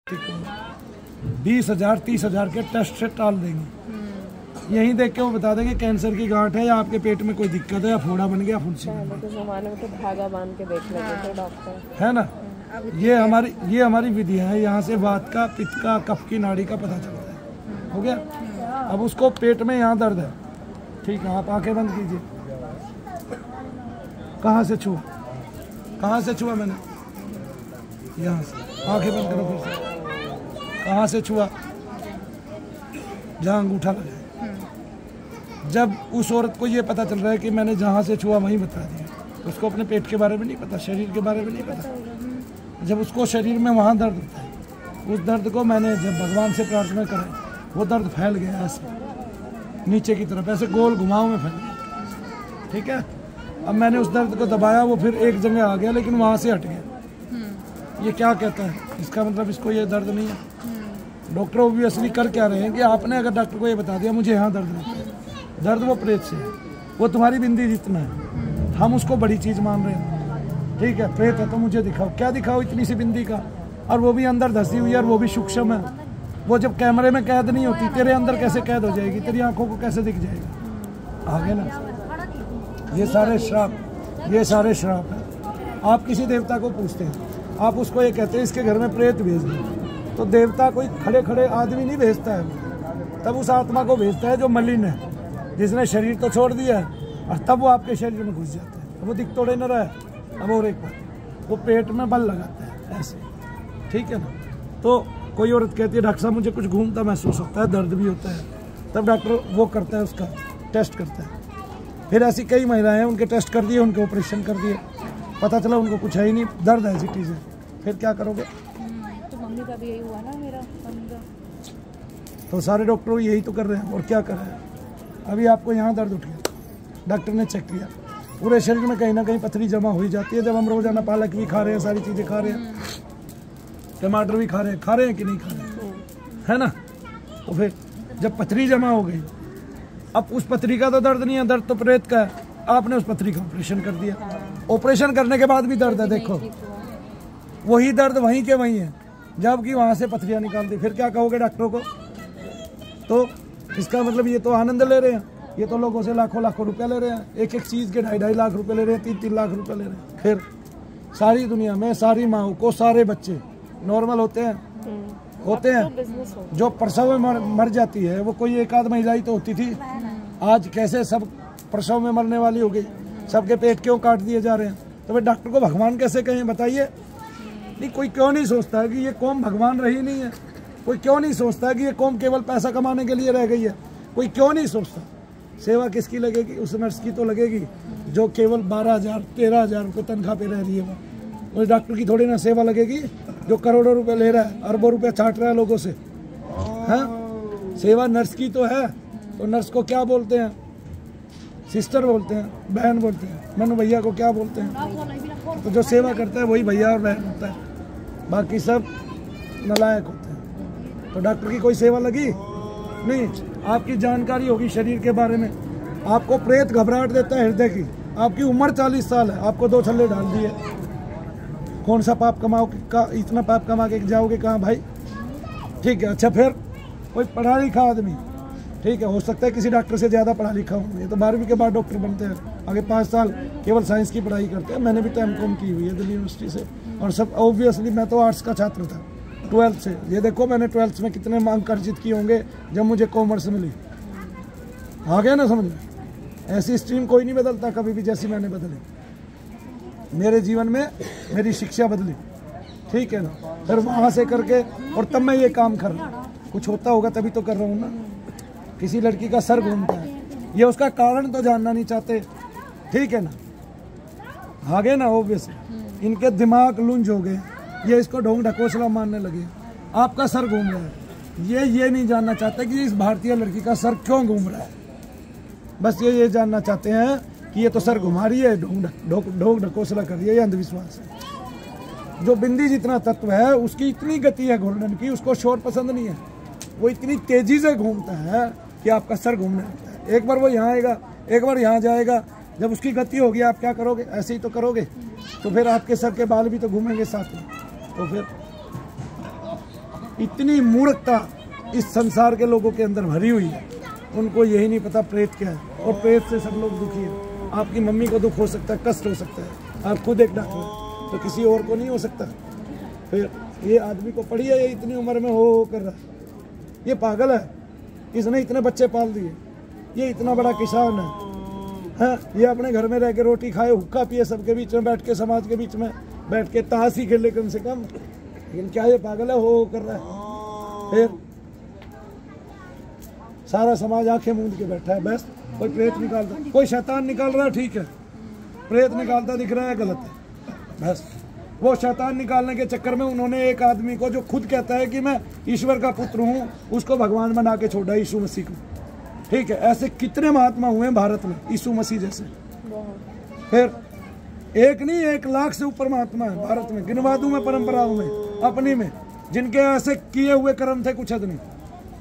20,000 30,000 के टेस्ट से टाल देंगे। यहीं देख के वो बता देंगे कैंसर की गांठ है या आपके पेट में कोई दिक्कत है या फोड़ा बन गया, फुंसी जमाने में तो धागा बांध के देख लेते थे डॉक्टर, है ना। ये हमारी विधि है। यहाँ से वात का, पित्त का, कफ की नाड़ी का पता चलता है। हो गया। अब उसको पेट में यहाँ दर्द है, ठीक है, आप आंखें बंद कीजिए। कहाँ से छुआ, कहाँ से छुआ मैंने? यहाँ से। आंखें बंद करो फिर से। कहाँ से छुआ? जहाँ अंगूठा लगा। जब उस औरत को ये पता चल रहा है कि मैंने जहाँ से छुआ वहीं बता दिया, तो उसको अपने पेट के बारे में नहीं पता, शरीर के बारे में नहीं पता। जब उसको शरीर में वहाँ दर्द होता है, उस दर्द को मैंने जब भगवान से प्रार्थना करें, वो दर्द फैल गया ऐसे नीचे की तरफ, ऐसे गोल घुमाव में फैल गया, ठीक है। अब मैंने उस दर्द को दबाया, वो फिर एक जगह आ गया लेकिन वहाँ से हट गया। ये क्या कहता है? इसका मतलब इसको ये दर्द नहीं है। डॉक्टर ऑब्वियसली कर क्या रहे हैं कि आपने अगर डॉक्टर को ये बता दिया मुझे यहाँ दर्द रहता है, दर्द वो प्रेत से है, वो तुम्हारी बिंदी जितना है, हम उसको बड़ी चीज़ मान रहे हैं, ठीक है। प्रेत है तो मुझे दिखाओ, क्या दिखाओ इतनी सी बिंदी का, और वो भी अंदर धसी हुई है और वो भी सूक्ष्म है। वो जब कैमरे में कैद नहीं होती, तेरे अंदर कैसे कैद हो जाएगी? तेरी आंखों को कैसे दिख जाएगा? आगे ना, ये सारे श्राप है। आप किसी देवता को पूछते हैं, आप उसको ये कहते हैं इसके घर में प्रेत भेज दो, तो देवता कोई खड़े खड़े आदमी नहीं भेजता है, तब उस आत्मा को भेजता है जो मलिन है, जिसने शरीर तो छोड़ दिया है, और तब वो आपके शरीर में घुस जाता है। तो वो दिख तोड़े न रहा है। अब और एक बात, वो पेट में बल लगाता है ऐसे, ठीक है ना। तो कोई औरत कहती है डॉक्टर साहब मुझे कुछ घूमता महसूस होता है, दर्द भी होता है, तब डॉक्टर वो करता है, उसका टेस्ट करता है। फिर ऐसी कई महिलाएं हैं, उनके टेस्ट कर दिए, उनके ऑपरेशन कर दिए, पता चला उनको कुछ है ही नहीं, दर्द है, ऐसी चीज़ें। फिर क्या करोगे? तो मम्मी का भी यही हुआ ना, मेरा मम्मी का। तो सारे डॉक्टर यही तो कर रहे हैं, और क्या कर रहे हैं? अभी आपको यहाँ दर्द उठ गया, डॉक्टर ने चेक किया, पूरे शरीर में कहीं ना कहीं पथरी जमा हो जाती है। जब हम रोजाना पालक भी खा रहे हैं, सारी चीज़ें खा रहे हैं, टमाटर भी खा रहे हैं कि नहीं खा रहे हैं, है ना। तो फिर जब पथरी जमा हो गई, अब उस पथरी का तो दर्द नहीं है, दर्द तो प्रेत का है। आपने उस पथरी का ऑपरेशन कर दिया, ऑपरेशन करने के बाद भी दर्द है, देखो वही दर्द वहीं के वहीं है, जबकि वहां से पथरियां निकाल दी। फिर क्या कहोगे डॉक्टरों को? तो इसका मतलब ये तो आनंद ले रहे हैं, ये तो लोगों से लाखों लाखों रुपए ले रहे हैं, एक एक चीज के 2.5 लाख रुपए ले रहे हैं, 3-3 लाख रुपए ले रहे हैं। फिर सारी दुनिया में सारी माओ को सारे बच्चे नॉर्मल होते हैं जो प्रसव में मर जाती है, वो कोई एक आध महिला ही तो होती थी। आज कैसे सब प्रसव में मरने वाली हो गई, सबके पेट क्यों काट दिए जा रहे हैं? तो फिर डॉक्टर को भगवान कैसे कहें, बताइए? नहीं, कोई क्यों नहीं सोचता है कि ये कौम भगवान रही नहीं है? कोई क्यों नहीं सोचता है कि ये कौम केवल पैसा कमाने के लिए रह गई है? कोई क्यों नहीं सोचता? सेवा किसकी लगेगी? उस नर्स की तो लगेगी जो केवल 12,000-13,000 रुपये तनख्वाह पे रह रही है। वो उस डॉक्टर की थोड़ी ना सेवा लगेगी जो करोड़ों रुपए ले रहा है, अरबों रुपए छाट रहा है लोगों से। हाँ, सेवा नर्स की तो है। तो नर्स को क्या बोलते हैं? सिस्टर बोलते हैं, बहन बोलते हैं। मनु भैया को क्या बोलते हैं? तो जो सेवा करता है वही भैया और बहन होता है, बाकी सब नालायक होते हैं। तो डॉक्टर की कोई सेवा लगी नहीं। आपकी जानकारी होगी शरीर के बारे में, आपको प्रेत घबराहट देता है हृदय की। आपकी उम्र 40 साल है, आपको 2 छल्ले डाल दिए, कौन सा पाप कमाओ का? इतना पाप कमा के जाओगे कहाँ भाई? ठीक है। अच्छा, फिर कोई पढ़ा लिखा आदमी, ठीक है, हो सकता है किसी डॉक्टर से ज़्यादा पढ़ा लिखा हूँ, ये तो 12वीं के बाद डॉक्टर बनते हैं, आगे 5 साल केवल साइंस की पढ़ाई करते हैं। मैंने भी M.Com की हुई है दिल्ली यूनिवर्सिटी से, और सब ऑब्वियसली मैं तो आर्ट्स का छात्र था 12th से। ये देखो मैंने 12th में कितने अंक अर्जित किए होंगे जब मुझे कॉमर्स मिली। आ गया ना समझ में? ऐसी स्ट्रीम कोई नहीं बदलता कभी भी जैसी मैंने बदली। मेरे जीवन में मेरी शिक्षा बदली, ठीक है ना। फिर वहाँ से करके और तब मैं ये काम कर रहा हूँ। कुछ होता होगा तभी तो कर रहा हूँ ना। किसी लड़की का सर घूमता है, ये उसका कारण तो जानना नहीं चाहते, ठीक है ना। आगे ना, ऑब्वियसली इनके दिमाग लुंज हो गए, ये इसको ढोंग ढकोसला मारने लगे। आपका सर घूम रहा है, ये नहीं जानना चाहते कि इस भारतीय लड़की का सर क्यों घूम रहा है। बस ये जानना चाहते हैं कि ये तो सर घुमा रही है, ढोंग ढकोसला कर रही है। ये अंधविश्वास है। जो बिंदी जितना तत्व है उसकी इतनी गति है घूर्णन की, उसको शोर पसंद नहीं है, वो इतनी तेजी से घूमता है कि आपका सर घूमने लगता है। एक बार वो यहाँ आएगा, एक बार यहाँ जाएगा, जब उसकी गति होगी आप क्या करोगे? ऐसे ही तो करोगे। तो फिर आपके सर के बाल भी तो घूमेंगे साथ में। तो फिर इतनी मूर्खता इस संसार के लोगों के अंदर भरी हुई है, उनको यही नहीं पता प्रेत क्या है। और प्रेत से सब लोग दुखी हैं। आपकी मम्मी को दुख हो सकता है, कष्ट हो सकता है, आप खुद एक डॉक्टर हैं, तो किसी और को नहीं हो सकता। फिर ये आदमी को पड़ी है, ये इतनी उम्र में हो कर रहा है, ये पागल है, इसने इतने बच्चे पाल दिए, ये इतना बड़ा किसान है, ये अपने घर में रह के रोटी खाए, हुक्का पिए, सबके बीच में बैठ के, समाज के बीच में बैठ के ताश ही खेले कम से कम, लेकिन क्या ये पागल है, हो कर रहा है। फिर सारा समाज आंखें मूंद के बैठा है, बस कोई प्रेत निकालता, कोई शैतान निकाल रहा है, ठीक है, प्रेत निकालता दिख रहा है, गलत है। बस वो शैतान निकालने के चक्कर में उन्होंने एक आदमी को, जो खुद कहता है कि मैं ईश्वर का पुत्र हूँ, उसको भगवान बना के छोड़ा, यीशु मसीह को, ठीक है। ऐसे कितने महात्मा हुए हैं भारत में, यीशु मसीह जैसे। फिर एक नहीं, 1 लाख से ऊपर महात्मा है भारत में, गिनवा दूं मैं परंपराओं में अपनी में, जिनके ऐसे किए हुए कर्म थे कुछ हद नहीं।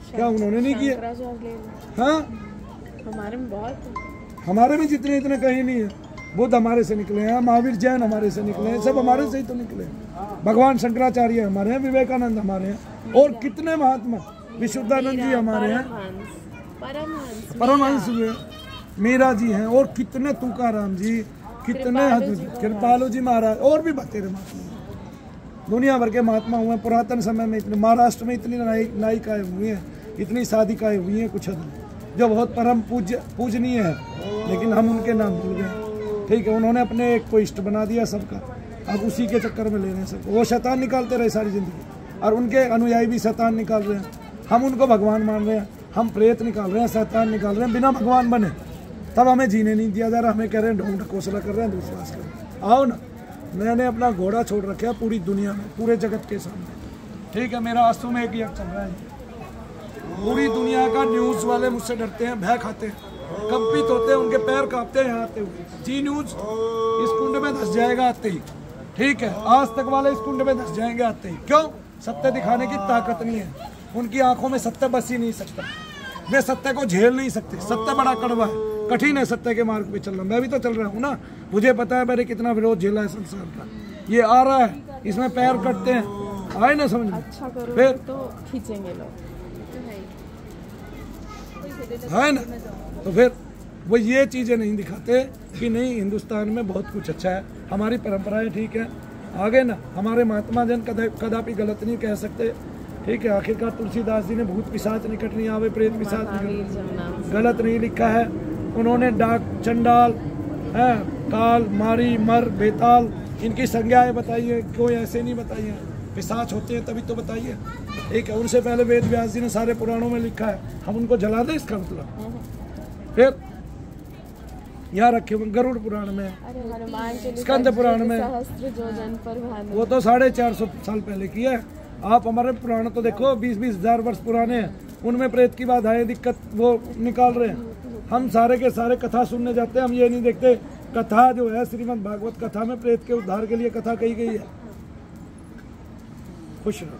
क्या उन्होंने नहीं किए? हाँ, हमारे में बहुत, हमारे में जितने इतने कहीं नहीं है। बुद्ध हमारे से निकले हैं, महावीर जैन हमारे से निकले हैं, सब हमारे से ही तो निकले हैं। भगवान शंकराचार्य हमारे हैं, विवेकानंद हमारे हैं, और कितने महात्मा, विशुद्धानंद जी हमारे हैं, परमहंस हुए, मीरा जी हैं, और कितने तुकाराम जी, कितने कृपालु जी महाराज, और भी बतेरे महात्मा, दुनिया भर के महात्मा हुए। पुरातन समय में इतने, महाराष्ट्र में इतनी नायिकाएं हुई हैं, इतनी साधिकाएं हुई हैं कुछ हद, जो बहुत परम पूजनीय है, लेकिन हम उनके नाम भूल गए, ठीक है। उन्होंने अपने एक को इष्ट बना दिया सबका, अब उसी के चक्कर में ले रहे हैं सबको। वो शैतान निकालते रहे सारी जिंदगी, और उनके अनुयायी भी शैतान निकाल रहे हैं। हम उनको भगवान मान रहे हैं, हम प्रेत निकाल रहे हैं, शैतान निकाल रहे हैं, बिना भगवान बने। तब हमें जीने नहीं दिया जा रहा, हमें कह रहे हैं ढोंग ढकोसला कर रहे हैं, विश्वास कर रहे हैं। आओ ना, मैंने अपना घोड़ा छोड़ रखा है पूरी दुनिया में, पूरे जगत के सामने, ठीक है। मेरा आंसू में एक यज्ञ चल रहा है, पूरी दुनिया का न्यूज वाले मुझसे डरते हैं, भय खाते हैं, कंपित होते हैं, उनके पैर कांपते हैं यहाँ आते हुए। जी न्यूज इस कुंड में धस जाएगा आते ही, ठीक है। आज तक वाले इस कुंड में धस जाएंगे आते ही। क्यों? सत्य दिखाने की ताकत नहीं है उनकी आंखों में, सत्य बस ही नहीं सकता, वे सत्य को झेल नहीं सकते। सत्य बड़ा कड़वा है, कठिन है सत्य के मार्ग पे चलना। मैं भी तो चल रहा हूँ ना, मुझे पता है मैंने कितना विरोध झेला है संसार का। ये आ रहा है, इसमें पैर कटते हैं, आए ना समझ में। अच्छा करो फिर तो खींचेंगे लोग, है ना। तो फिर वो ये चीजें नहीं दिखाते कि नहीं, हिंदुस्तान में बहुत कुछ अच्छा है, हमारी परंपराएं ठीक है, आगे ना। हमारे महात्मा जन कदापि गलत नहीं कह सकते, ठीक है। आखिरकार तुलसीदास जी ने भूत पिशाच निकट नहीं आवे, प्रेत पिशाच गलत नहीं लिखा है उन्होंने। डाक, चंडाल, है, काल, मारी, मर, बेताल, इनकी संज्ञाएं बताइए, कोई ऐसे नहीं बताइए। पिशाच होते हैं तभी तो बताइए, ठीक है। उनसे पहले वेद व्यास जी ने सारे पुराणों में लिखा है, हम उनको जला दें इसका मतलब। फिर यहाँ रखे हुए गरुड़ पुराण में, स्कंद पुराण में, वो तो 450 साल पहले की है। आप हमारे पुराण तो देखो 20-20 हजार वर्ष पुराने हैं, उनमें प्रेत की बाधाएं, दिक्कत वो निकाल रहे हैं। हम सारे के सारे कथा सुनने जाते हैं, हम ये नहीं देखते कथा जो है श्रीमद् भागवत कथा में प्रेत के उद्धार के लिए कथा कही गई है। खुश रहो।